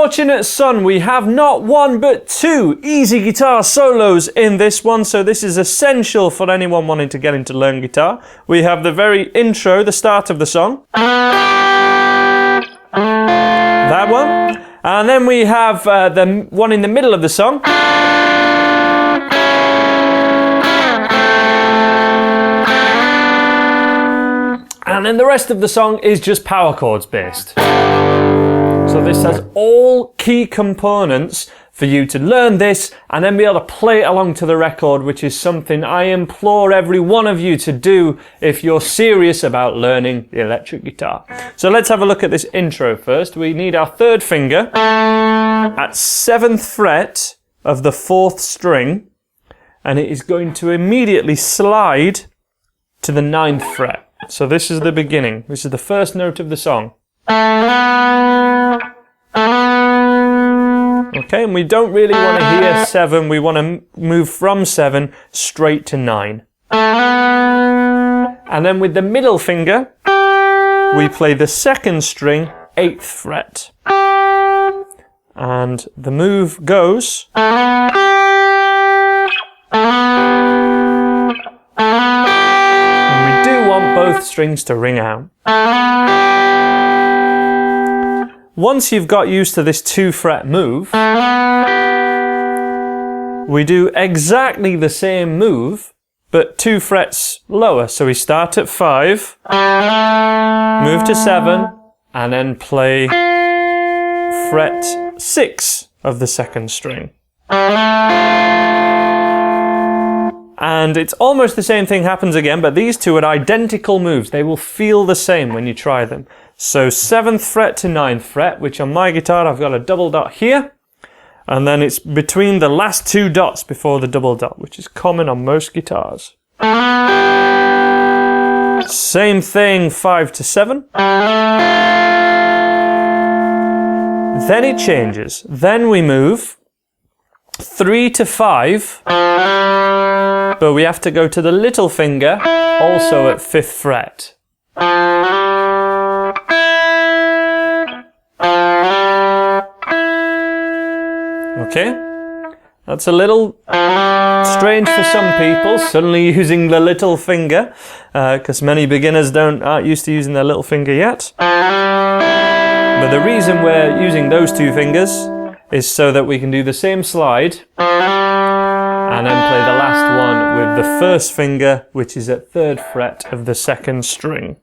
unfortunate son, we have not one but two easy guitar solos in this one, so this is essential for anyone wanting to get into learn guitar. We have the very intro, the start of the song. That one. And then we have the one in the middle of the song. And then the rest of the song is just power chords based. So this has all key components for you to learn this and then be able to play it along to the record, which is something I implore every one of you to do if you're serious about learning the electric guitar. So let's have a look at this intro first. We need our third finger at 7th fret of the 4th string, and it is going to immediately slide to the 9th fret. So this is the beginning. This is the first note of the song. Okay, and we don't really want to hear 7. We want to move from 7 straight to 9. And then with the middle finger, we play the 2nd string, 8th fret. And the move goes... both strings to ring out. Once you've got used to this 2-fret move, we do exactly the same move, but 2 frets lower. So we start at 5, move to 7, and then play fret 6 of the 2nd string. And it's almost the same thing happens again, but these two are identical moves. They will feel the same when you try them. So 7th fret to 9th fret, which on my guitar I've got a double dot here, and then it's between the last 2 dots before the double dot, which is common on most guitars. Same thing, 5 to 7. Then it changes. Then we move 3 to 5, but we have to go to the little finger, also at 5th fret. Okay, that's a little strange for some people, suddenly using the little finger, because many beginners aren't used to using their little finger yet. But the reason we're using those 2 fingers is so that we can do the same slide and then play the last one with the 1st finger, which is at 3rd fret of the 2nd string.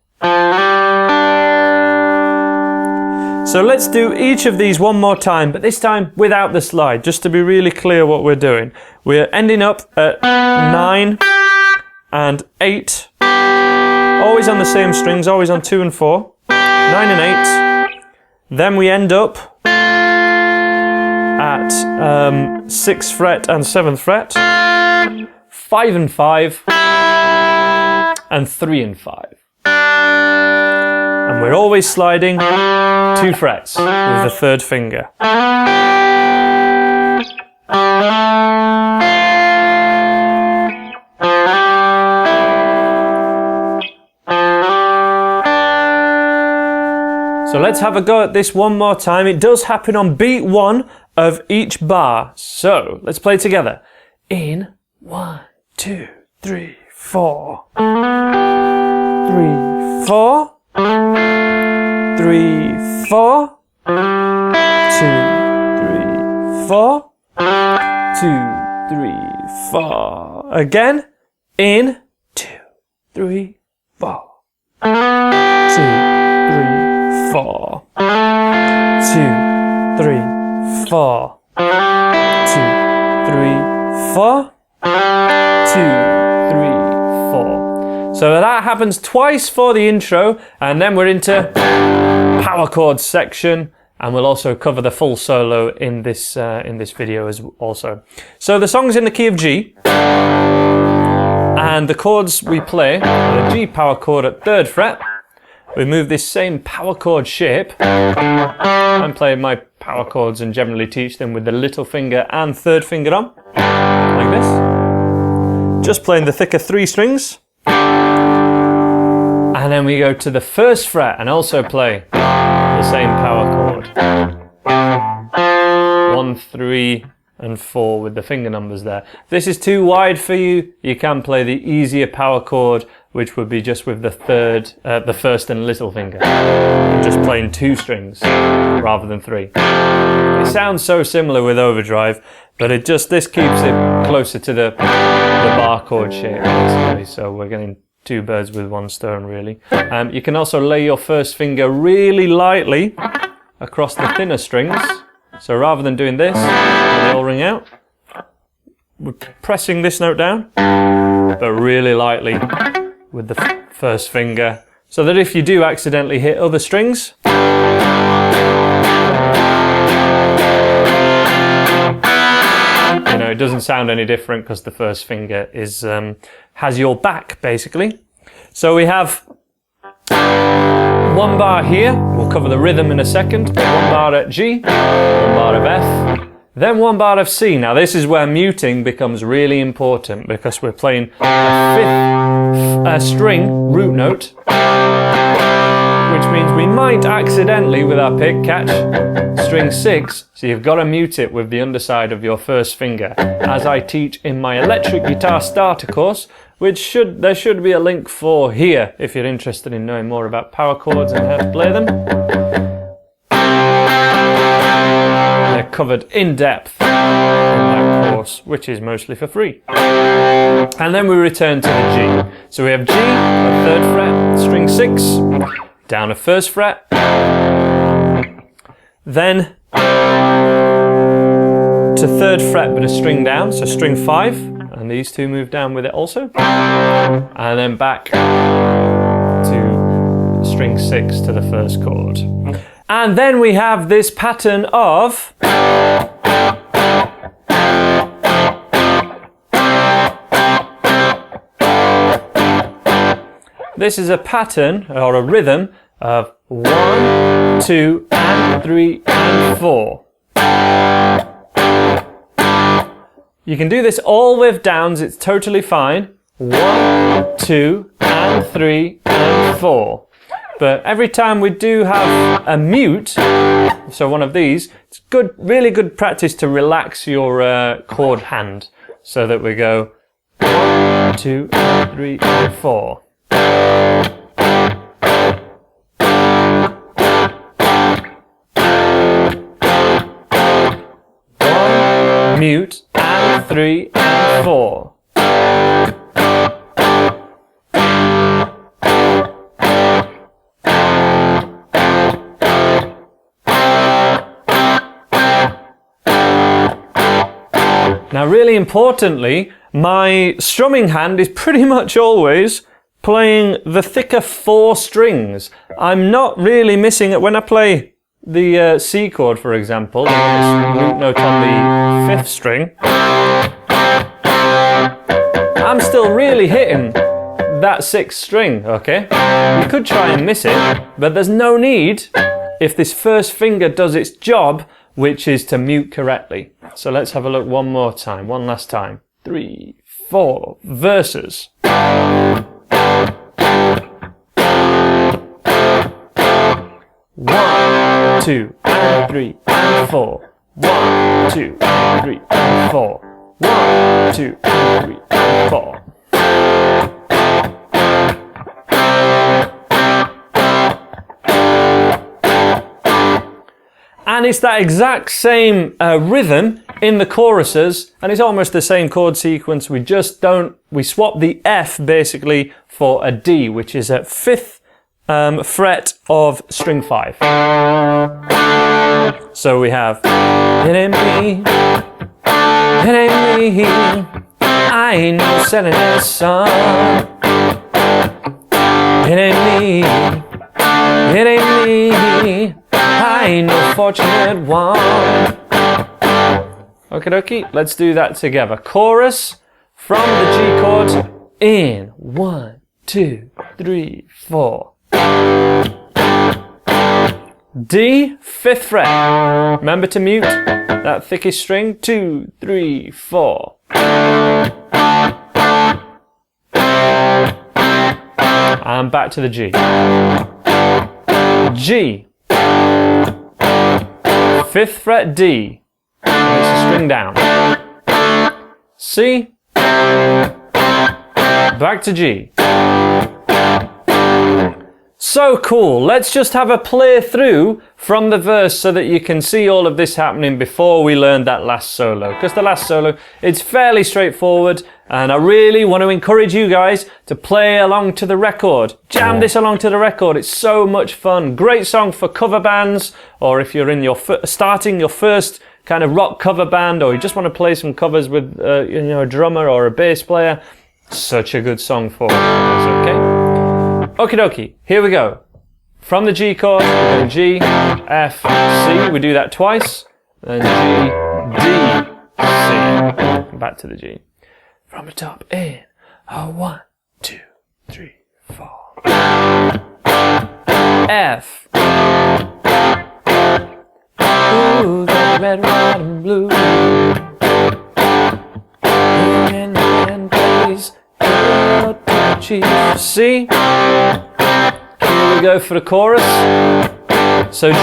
So let's do each of these one more time, but this time without the slide, just to be really clear what we're doing. We're ending up at 9 and 8, always on the same strings, always on 2 and 4, 9 and 8. Then we end up at 6th fret and 7th fret, 5 and 5, and 3 and 5. And we're always sliding 2 frets with the 3rd finger. So let's have a go at this one more time. It does happen on beat 1 of each bar. So let's play together. In 1, 2, 3, 4. 3, 4. 3, 4. 2, 3, 4. 2, 3, 4. Again. In 2, 3, 4. 2, 3, 4. 2, 3, 4. 2, 3, 4. 2, 3, 4. So that happens twice for the intro, and then we're into power chords section, and we'll also cover the full solo in this video as also. So the song's in the key of G, and the chords we play are the G power chord at 3rd fret. We move this same power chord shape. I'm playing my power chords and generally teach them with the little finger and 3rd finger on, like this. Just playing the thicker 3 strings. And then we go to the 1st fret and also play the same power chord. 1, 3, and 4 with the finger numbers there. If this is too wide for you, you can play the easier power chord, which would be just with the first and little finger, and just playing 2 strings rather than 3. It sounds so similar with overdrive, but this keeps it closer to the bar chord shape, basically. So we're getting 2 birds with 1 stone, really. You can also lay your first finger really lightly across the thinner strings. So rather than doing this, they all ring out, we're pressing this note down, but really lightly with the first finger, so that if you do accidentally hit other strings, it doesn't sound any different because the first finger has your back, basically. So we have 1 bar here, we'll cover the rhythm in a second, 1 bar at G, 1 bar of F, then 1 bar of C. Now this is where muting becomes really important, because we're playing a 5th string root note, which means we might accidentally, with our pick, catch string 6, so you've got to mute it with the underside of your first finger, as I teach in my electric guitar starter course, which there should be a link for here if you're interested in knowing more about power chords and how to play them. They're covered in depth in that course, which is mostly for free. And then we return to the G. So we have G, a 3rd fret, string 6, down a 1st fret, then to 3rd fret but a string down, so string 5, and these 2 move down with it also, and then back to string 6 to the 1st chord. And then we have this pattern of this is a pattern or a rhythm of 1, 2, and 3, and 4. You can do this all with downs, it's totally fine. 1, 2, and 3, and 4. But every time we do have a mute, so one of these, it's good, really good practice to relax your chord hand, so that we go 1, 2, and 3, and 4. Mute, and 3, and 4. Now, really importantly, my strumming hand is pretty much always playing the thicker 4 strings. I'm not really missing it when I play the C chord, for example, the root note on the 5th string. I'm still really hitting that 6th string, okay? You could try and miss it, but there's no need if this first finger does its job, which is to mute correctly. So let's have a look one more time, one last time. 3, 4, verses. 1, 2, and 3, and 4. 1, 2, and 3, and 4. 1, 2, and 3, and 4. And it's that exact same rhythm in the choruses, and it's almost the same chord sequence. We swap the F basically for a D, which is at 5th fret of string 5. So we have, it ain't me, I ain't no selling this song. It ain't me, I ain't no fortunate one. Okie dokie, let's do that together. Chorus from the G chord in 1, 2, 3, 4. D, 5th fret. Remember to mute that thickest string. 2, 3, 4. And back to the G. G, 5th fret D. string down. C, back to G. So cool. Let's just have a play through from the verse so that you can see all of this happening before we learn that last solo. Because the last solo, it's fairly straightforward, and I really want to encourage you guys to play along to the record. Jam this along to the record. It's so much fun. Great song for cover bands, or if you're in your starting your first kind of rock cover band, or you just want to play some covers with a drummer or a bass player. Such a good song for it. Okay. Okie dokie, here we go. From the G chord, we're going G, F, C. We do that twice. Then G, D, C. Back to the G. From the top, in. 1, 2, 3, 4. F. Ooh, got red, white, and blue. And please. C. Here we go for the chorus. So G.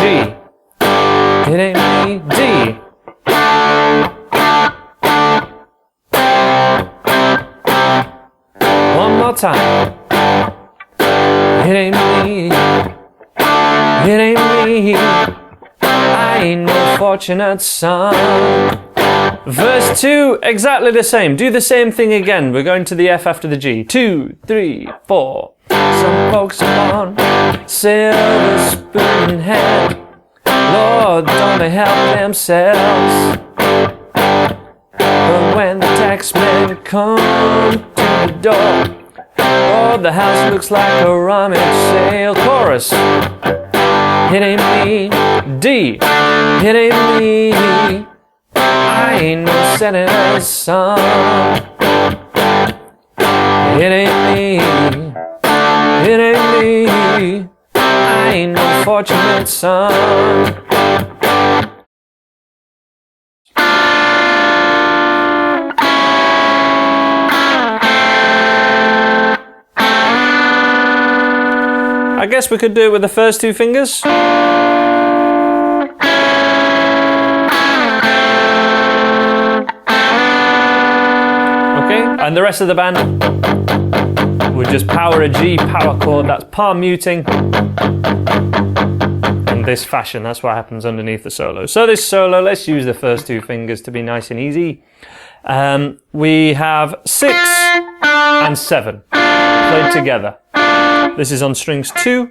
It ain't me. D. One more time. It ain't me. It ain't me. I ain't no fortunate son. Verse 2, exactly the same. Do the same thing again. We're going to the F after the G. 2, 3, 4. Some folks are on silver spoon head. Lord, don't they help themselves? But when the taxmen come to the door, oh, the house looks like a rummage sale. Chorus. It ain't me. D. It ain't me. I ain't no senator's son. It ain't me. It ain't me. I ain't no fortunate son. I guess we could do it with the first two fingers. And the rest of the band would just power a G power chord. That's palm muting in this fashion. That's what happens underneath the solo. So this solo, let's use the first two fingers to be nice and easy. We have 6 and 7 played together. This is on strings 2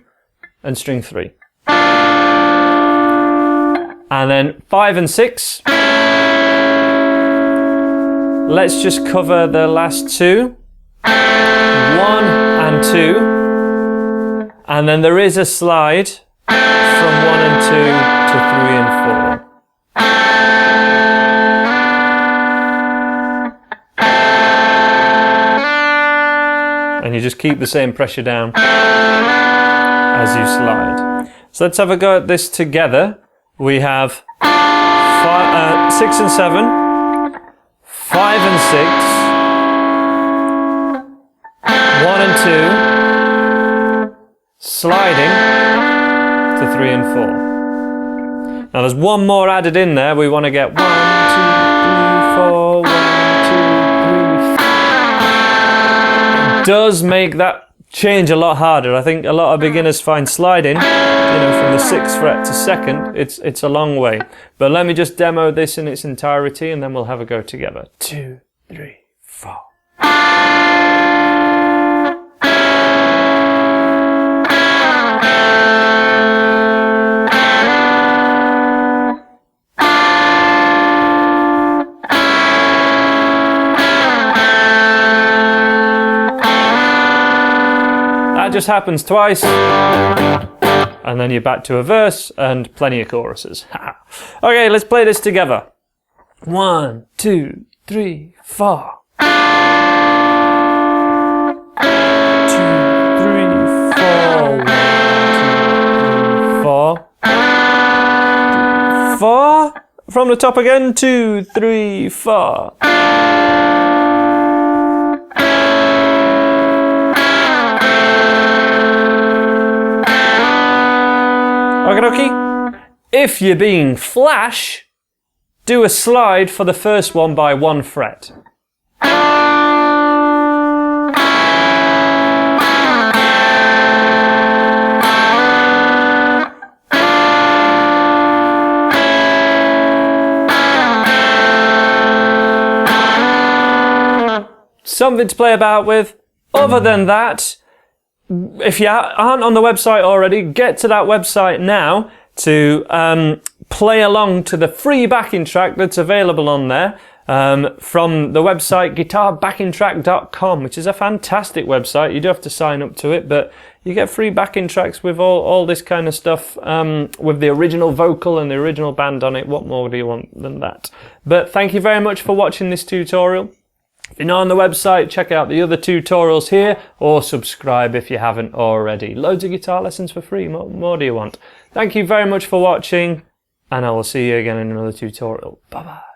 and string 3. And then 5 and 6. Let's just cover the last 2. 1 and 2. And then there is a slide from 1 and 2 to 3 and 4. And you just keep the same pressure down as you slide. So let's have a go at this together. We have 6 and 7. 5 and 6, 1 and 2, sliding to 3 and 4. Now there's one more added in there. We want to get 1, 2, 3, 4, 1, 2, 3. It does make that change a lot harder. I think a lot of beginners find sliding, from the 6th fret to 2nd, it's a long way. But let me just demo this in its entirety and then we'll have a go together. 2, 3, 4. That just happens twice. And then you're back to a verse and plenty of choruses. Okay, let's play this together. 1, 2, 3, 4. 2, 3, 4. 1, 2, 3, 4. 4. From the top again. 2, 3, 4. Okie dokie. If you're being flash, do a slide for the first one by 1 fret. Something to play about with. Other than that, if you aren't on the website already, get to that website now to play along to the free backing track that's available on there from the website guitarbackingtrack.com, which is a fantastic website. You do have to sign up to it, but you get free backing tracks with all this kind of stuff, with the original vocal and the original band on it. What more do you want than that? But thank you very much for watching this tutorial. If you're not on the website, check out the other tutorials here, or subscribe if you haven't already. Loads of guitar lessons for free. What more do you want? Thank you very much for watching, and I will see you again in another tutorial. Bye bye.